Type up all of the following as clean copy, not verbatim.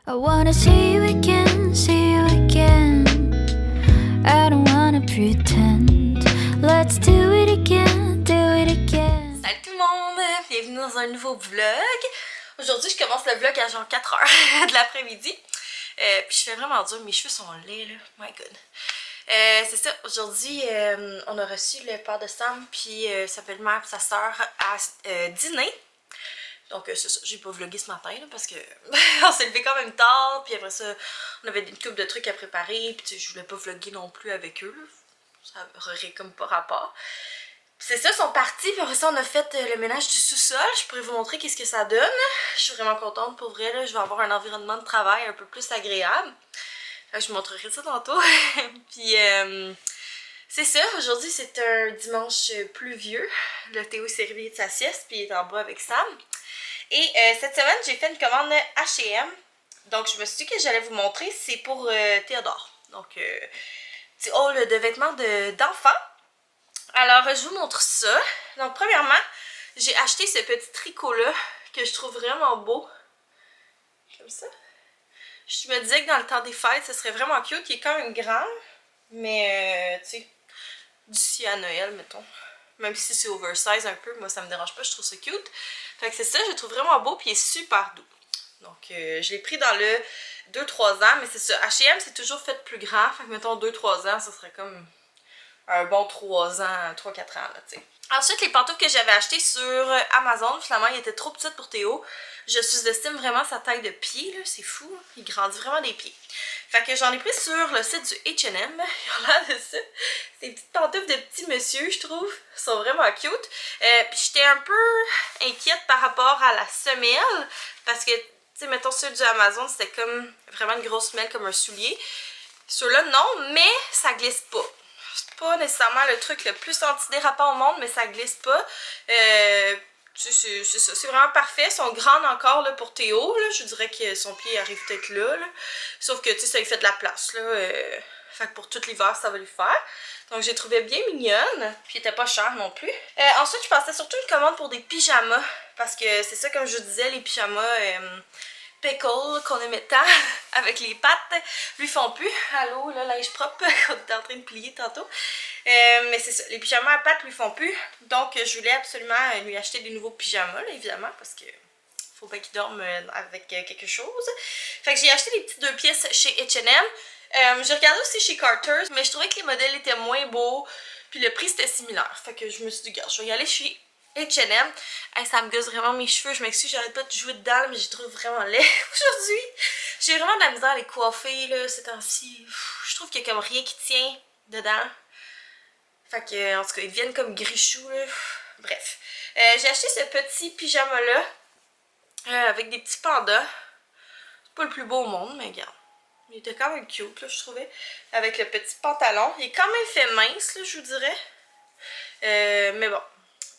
I wanna see you again, see you again. I don't wanna pretend. Let's do it again, do it again. Salut tout le monde, bienvenue dans un nouveau vlog. Aujourd'hui je commence le vlog à genre 4h de l'après-midi. Puis je fais vraiment dur, mes cheveux sont laids là, my god. C'est ça, aujourd'hui on a reçu le père de Sam puis sa belle-mère et sa soeur à dîner. Donc c'est ça, j'ai pas vlogué ce matin là, parce que on s'est levé quand même tard, puis après ça on avait une couple de trucs à préparer, puis je voulais pas vlogger non plus avec eux là. Ça aurait comme pas rapport. C'est ça, ils sont partis, puis après ça on a fait le ménage du sous-sol. Je pourrais vous montrer qu'est-ce que ça donne. Je suis vraiment contente pour vrai, là. Je vais avoir un environnement de travail un peu plus agréable. Je vous montrerai ça tantôt. Puis c'est ça, aujourd'hui c'est un dimanche pluvieux. Le Théo s'est réveillé de sa sieste, puis il est en bas avec Sam. Et cette semaine j'ai fait une commande H&M. Donc je me suis dit que j'allais vous montrer, c'est pour Théodore. Donc petit haul de vêtements d'enfants. Alors, je vous montre ça. Donc, premièrement, j'ai acheté ce petit tricot-là que je trouve vraiment beau. Comme ça. Je me disais que dans le temps des fêtes, ce serait vraiment cute. Il est quand même grand, mais, tu sais, d'ici à Noël, mettons. Même si c'est oversize un peu, moi, ça me dérange pas, je trouve ça cute. Fait que c'est ça, je le trouve vraiment beau, puis il est super doux. Donc, je l'ai pris dans le 2-3 ans, mais c'est ça. H&M, c'est toujours fait plus grand. Fait que, mettons, 2-3 ans, ça serait comme un bon 3 ans, 3-4 ans, là, tu sais. Ensuite, les pantoufles que j'avais achetées sur Amazon, finalement, ils étaient trop petites pour Théo. Je sous-estime vraiment sa taille de pied, là, c'est fou. Hein? Il grandit vraiment des pieds. Fait que j'en ai pris sur le site du H&M. Ils ont l'air de ça. Ces petites pantoufles de petit monsieur, je trouve. Ils sont vraiment cute. Puis j'étais un peu inquiète par rapport à la semelle. Parce que, tu sais, mettons, ceux du Amazon, c'était comme vraiment une grosse semelle, comme un soulier. Ceux-là, non, mais ça glisse pas. C'est pas nécessairement le truc le plus antidérapant au monde, mais ça glisse pas. C'est ça, c'est vraiment parfait. Ils sont grandes encore là, pour Théo. Là. Je dirais que son pied arrive peut-être là, là. Sauf que tu sais, ça lui fait de la place. Là. Fait que pour tout l'hiver, ça va lui faire. Donc j'ai trouvé bien mignonne. Puis il était pas cher non plus. Ensuite, je passais surtout une commande pour des pyjamas. Parce que c'est ça, comme je vous disais, les pyjamas pickle qu'on aimait tant avec les pattes lui font plus. Allô, le linge propre qu'on était en train de plier tantôt. Mais c'est ça, les pyjamas à pattes lui font plus. Donc je voulais absolument lui acheter des nouveaux pyjamas, là, évidemment, parce que faut pas qu'il dorme avec quelque chose. Fait que j'ai acheté des petites 2 pièces chez H&M. J'ai regardé aussi chez Carter's, mais je trouvais que les modèles étaient moins beaux. Puis le prix c'était similaire. Fait que je me suis dit, regarde, je vais y aller chez H&M. Hey, ça me gosse vraiment mes cheveux. Je m'excuse, j'arrête pas de jouer dedans, mais je trouve vraiment laid aujourd'hui. J'ai vraiment de la misère à les coiffer là, ces temps-ci. Je trouve qu'il y a comme rien qui tient dedans. Fait que, en tout cas, ils deviennent comme gris-choux là. Bref. J'ai acheté ce petit pyjama-là avec des petits pandas. C'est pas le plus beau au monde, mais regarde. Il était quand même cute, là, je trouvais. Avec le petit pantalon. Il est quand même fait mince, là, je vous dirais. Mais bon.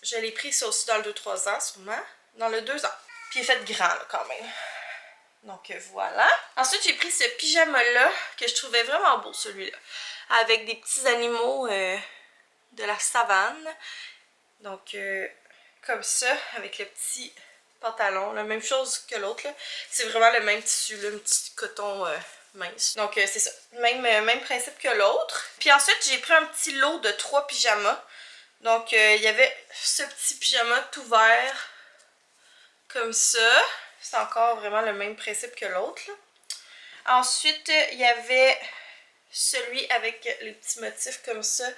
Je l'ai pris ça aussi dans le 2-3 ans, sûrement. Dans le 2 ans. Puis il est fait grand, là, quand même. Donc, voilà. Ensuite, j'ai pris ce pyjama-là, que je trouvais vraiment beau, celui-là. Avec des petits animaux de la savane. Donc, comme ça, avec le petit pantalon. La même chose que l'autre, là. C'est vraiment le même tissu, là, un petit coton mince. Donc, c'est ça. Même principe que l'autre. Puis ensuite, j'ai pris un petit lot de 3 pyjamas. Donc, il y avait ce petit pyjama tout vert, comme ça. C'est encore vraiment le même principe que l'autre. Ensuite, il y avait celui avec les petits motifs comme ça,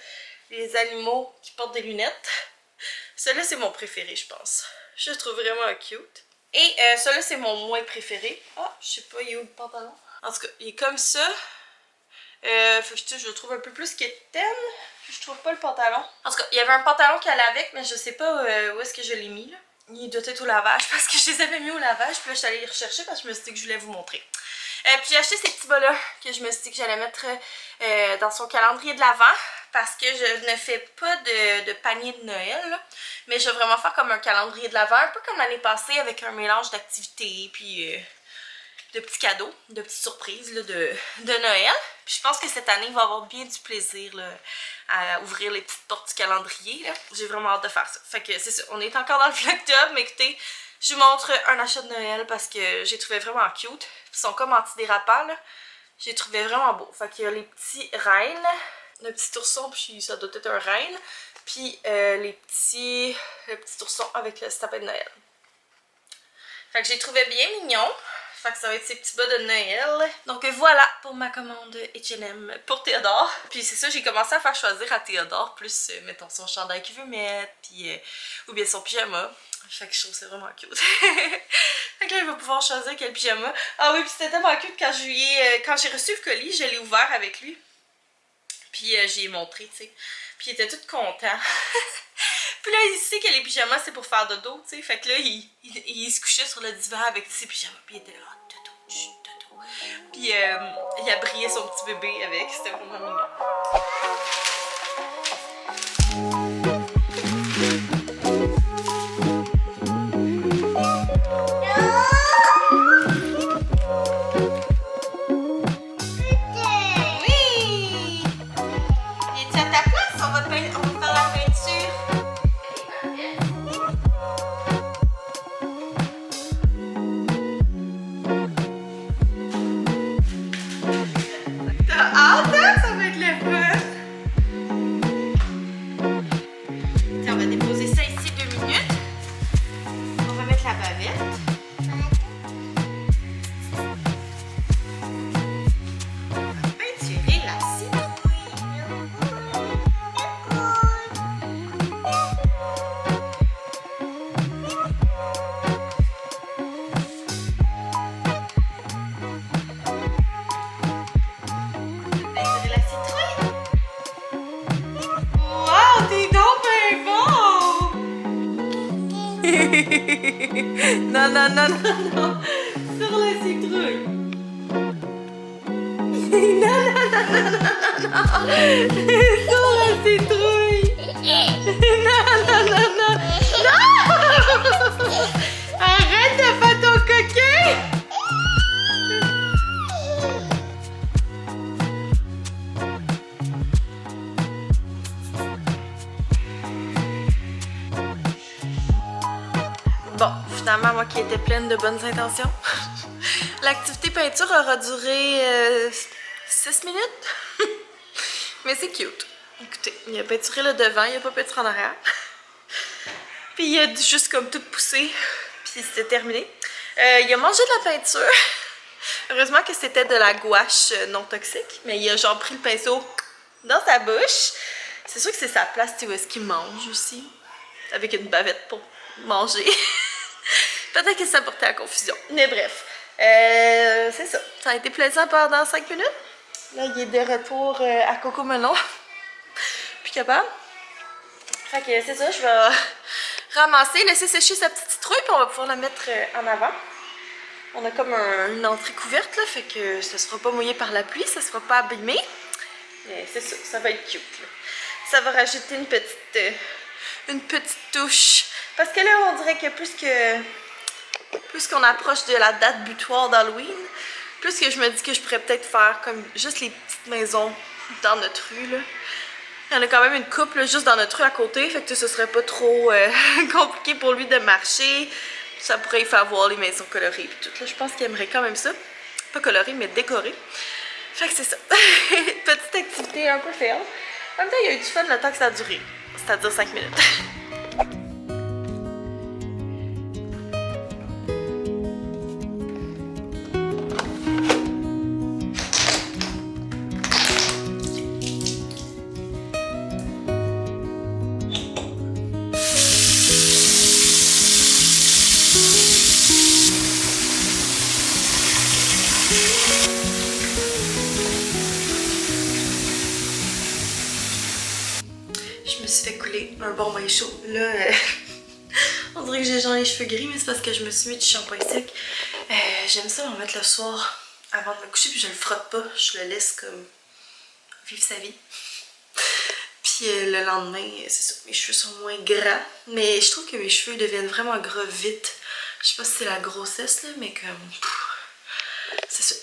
les animaux qui portent des lunettes. Celui-là, c'est mon préféré, je pense. Je le trouve vraiment cute. Et celui-là, c'est mon moins préféré. Ah, je sais pas, il est où le pantalon? En tout cas, il est comme ça. Faut que je le trouve un peu plus quétaine. Je trouve pas le pantalon. En tout cas, il y avait un pantalon qui allait avec, mais je sais pas où est-ce que je l'ai mis là. Il doit être au lavage parce que je les avais mis au lavage. Puis là, je suis allée les rechercher parce que je me suis dit que je voulais vous montrer. Puis j'ai acheté ces petits bas-là que je me suis dit que j'allais mettre dans son calendrier de l'Avent. Parce que je ne fais pas de panier de Noël. Là, mais je vais vraiment faire comme un calendrier de l'Avent. Un peu comme l'année passée avec un mélange d'activités. Puis de petits cadeaux, de petites surprises là, de Noël. Puis je pense que cette année, il va avoir bien du plaisir là, à ouvrir les petites portes du calendrier. J'ai vraiment hâte de faire ça. Fait que c'est ça, on est encore dans le vlog d'octobre, mais écoutez, Je vous montre un achat de Noël parce que j'ai trouvé vraiment cute. Ils sont comme antidérapants là. J'ai trouvé vraiment beau. Fait qu'il y a les petits reines, le petit ourson, puis ça doit être un reine. Puis le petit ourson avec le sapin de Noël. Fait que j'ai trouvé bien mignon. Fait que ça va être ces petits bas de Noël. Donc voilà pour ma commande H&M pour Théodore. Puis c'est ça, j'ai commencé à faire choisir à Théodore plus, mettons, son chandail qu'il veut mettre, puis ou bien son pyjama. Fait que je trouve ça vraiment cute. Fait que là, il va pouvoir choisir quel pyjama. Ah oui, puis c'était tellement cute quand j'ai reçu le colis, je l'ai ouvert avec lui. Puis j'y ai montré, tu sais. Puis il était tout content. Puis là, il sait que les pyjamas, c'est pour faire dodo, tu sais. Fait que là, il se couchait sur le divan avec ses pyjamas. Puis il était là, dodo, chut, dodo. Puis il a brillé son petit bébé avec. C'était vraiment mignon. Non, non, non, non, non. Sur la citrouille. Non, non, non, non, non, non. Sur la citrouille. Non, non, non, non. Non. Arrête de faire ton coquin. Bon, finalement, moi qui étais pleine de bonnes intentions, l'activité peinture aura duré 6 minutes. Mais c'est cute. Écoutez, il a peinturé le devant, il a pas peinturé en arrière. Puis il a juste comme tout poussé, puis c'était terminé. Il a mangé de la peinture. Heureusement que c'était de la gouache non toxique, mais il a genre pris le pinceau dans sa bouche. C'est sûr que c'est sa place, tu sais, où est-ce qu'il mange aussi. Avec une bavette pour manger. Peut-être que ça portait à confusion. Mais bref, c'est ça. Ça a été plaisant pendant 5 minutes. Là, il est de retour à Cocomelon. Puis capable. Fait que c'est ça, je vais ramasser, laisser sécher sa petite citrouille, puis on va pouvoir la mettre en avant. On a comme une entrée couverte, là, fait que ça sera pas mouillé par la pluie, ça sera pas abîmé. Mais c'est ça, ça va être cute. Là. Ça va rajouter une petite touche. Parce que là, on dirait que plus qu'on approche de la date butoir d'Halloween, plus que je me dis que je pourrais peut-être faire comme juste les petites maisons dans notre rue, là. Il y en a quand même une couple juste dans notre rue à côté, fait que ce serait pas trop compliqué pour lui de marcher. Ça pourrait y faire voir les maisons colorées et tout. Là, je pense qu'il aimerait quand même ça. Pas coloré, mais décoré. Fait que c'est ça. Petite activité un peu fail. En même temps, il y a eu du fun le temps que ça a duré. C'est-à-dire 5 minutes. Je me suis fait couler un bon bain chaud. Là, on dirait que j'ai genre les cheveux gris, mais c'est parce que je me suis mis du shampoing sec. J'aime ça en mettre le soir avant de me coucher, puis je le frotte pas. Je le laisse comme vivre sa vie. Puis le lendemain, c'est ça, mes cheveux sont moins gras. Mais je trouve que mes cheveux deviennent vraiment gras vite. Je sais pas si c'est la grossesse, là, mais comme... c'est ça.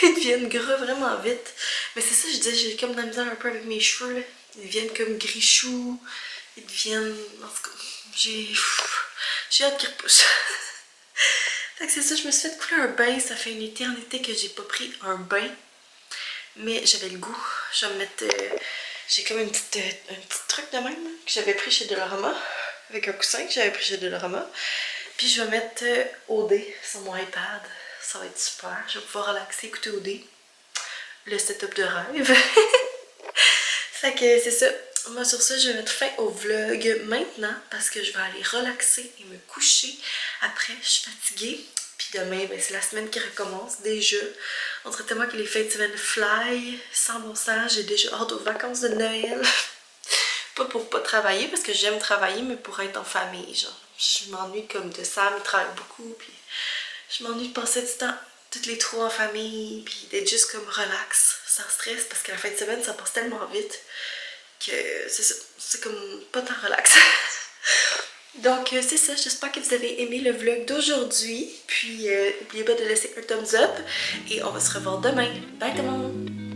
Ils deviennent gras vraiment vite. Mais c'est ça, je disais, j'ai comme de la misère un peu avec mes cheveux, là. Ils deviennent comme gris chou. Ils deviennent... En tout cas, j'ai hâte qu'ils repoussent. Fait que c'est ça, je me suis fait couler un bain. Ça fait une éternité que j'ai pas pris un bain. Mais j'avais le goût. Je vais me mettre... j'ai comme un petit truc de même là, que j'avais pris chez Dollarama. Avec un coussin que j'avais pris chez Dollarama. Puis je vais mettre OD sur mon iPad. Ça va être super. Je vais pouvoir relaxer, écouter OD. Le setup de rêve. Fait que c'est ça. Moi sur ça, je vais mettre fin au vlog maintenant parce que je vais aller relaxer et me coucher. Après, je suis fatiguée. Puis demain, ben, c'est la semaine qui recommence déjà. On dirait tellement que les fins de semaine fly sans bon sens. J'ai déjà hâte aux vacances de Noël. Pas pour pas travailler parce que j'aime travailler, mais pour être en famille. Genre, je m'ennuie comme de Sam, il travaille beaucoup. Puis je m'ennuie de passer du temps toutes les trois en famille. Puis d'être juste comme relax, sans stress. Parce que la fin de semaine, ça passe tellement vite que c'est ça. C'est comme pas tant relax. Donc c'est ça, j'espère que vous avez aimé le vlog d'aujourd'hui. Puis n'oubliez pas de laisser un thumbs up et on va se revoir demain. Bye tout le monde!